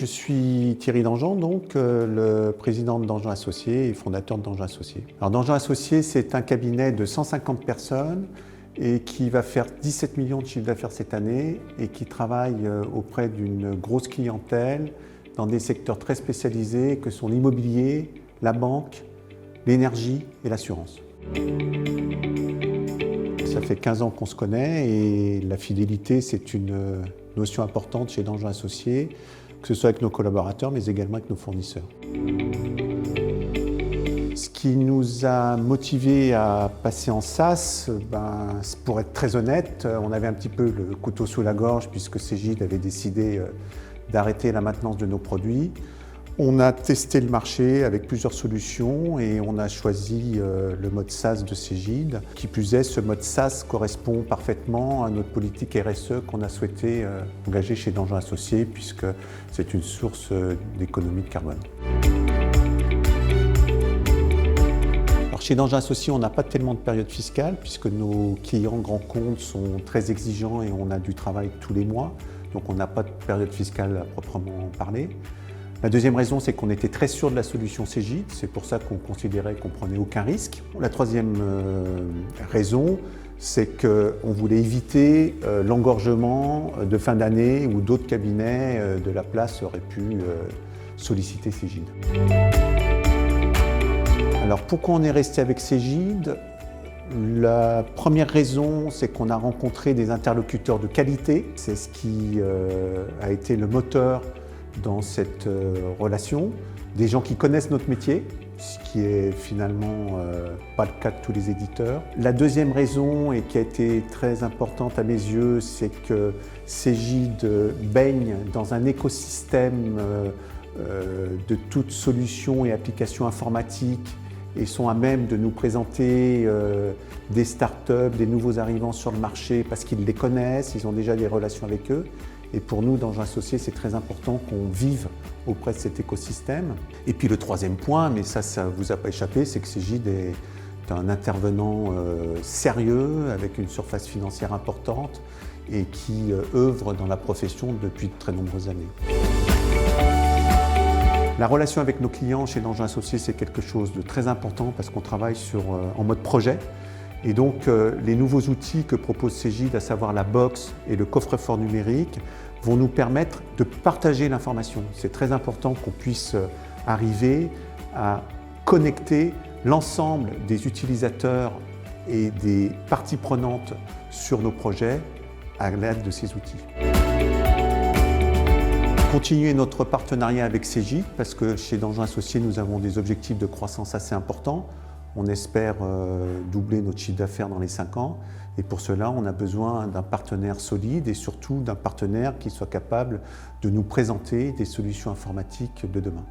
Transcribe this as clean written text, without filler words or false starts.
Je suis Thierry Dangean, donc le président de Dangean Associés et fondateur de Dangean Associés. Alors Dangean Associés, c'est un cabinet de 150 personnes et qui va faire 17 millions de chiffre d'affaires cette année et qui travaille auprès d'une grosse clientèle dans des secteurs très spécialisés que sont l'immobilier, la banque, l'énergie et l'assurance. Ça fait 15 ans qu'on se connaît et la fidélité, c'est une notion importante chez Dangean Associés, que ce soit avec nos collaborateurs, mais également avec nos fournisseurs. Ce qui nous a motivés à passer en SaaS, pour être très honnête, on avait un petit peu le couteau sous la gorge puisque Cegid avait décidé d'arrêter la maintenance de nos produits. On a testé le marché avec plusieurs solutions et on a choisi le mode SaaS de Cegid. Qui plus est, ce mode SaaS correspond parfaitement à notre politique RSE qu'on a souhaité engager chez Dangean Associés puisque c'est une source d'économie de carbone. Alors chez Dangean Associés, on n'a pas tellement de période fiscale puisque nos clients grands comptes sont très exigeants et on a du travail tous les mois. Donc on n'a pas de période fiscale à proprement parler. La deuxième raison, c'est qu'on était très sûr de la solution Cegid, c'est pour ça qu'on considérait qu'on prenait aucun risque. La troisième raison, c'est qu'on voulait éviter l'engorgement de fin d'année où d'autres cabinets de la place auraient pu solliciter Cegid. Alors pourquoi on est resté avec Cegid ? La première raison, c'est qu'on a rencontré des interlocuteurs de qualité. C'est ce qui a été le moteur dans cette relation, des gens qui connaissent notre métier, ce qui est finalement pas le cas de tous les éditeurs. La deuxième raison, et qui a été très importante à mes yeux, c'est que Cegid baigne dans un écosystème de toutes solutions et applications informatiques et sont à même de nous présenter des startups, des nouveaux arrivants sur le marché parce qu'ils les connaissent, ils ont déjà des relations avec eux. Et pour nous, Dangean Associés, c'est très important qu'on vive auprès de cet écosystème. Et puis le troisième point, mais ça ne vous a pas échappé, c'est que Cegid est un intervenant sérieux, avec une surface financière importante et qui œuvre dans la profession depuis de très nombreuses années. La relation avec nos clients chez Dangean Associés, c'est quelque chose de très important parce qu'on travaille en mode projet. Et donc, les nouveaux outils que propose Cegid, à savoir la box et le coffre-fort numérique, vont nous permettre de partager l'information. C'est très important qu'on puisse arriver à connecter l'ensemble des utilisateurs et des parties prenantes sur nos projets à l'aide de ces outils. Continuer notre partenariat avec Cegid parce que chez Dangean Associés, nous avons des objectifs de croissance assez importants. On espère doubler notre chiffre d'affaires dans les 5 ans et pour cela, on a besoin d'un partenaire solide et surtout d'un partenaire qui soit capable de nous présenter des solutions informatiques de demain.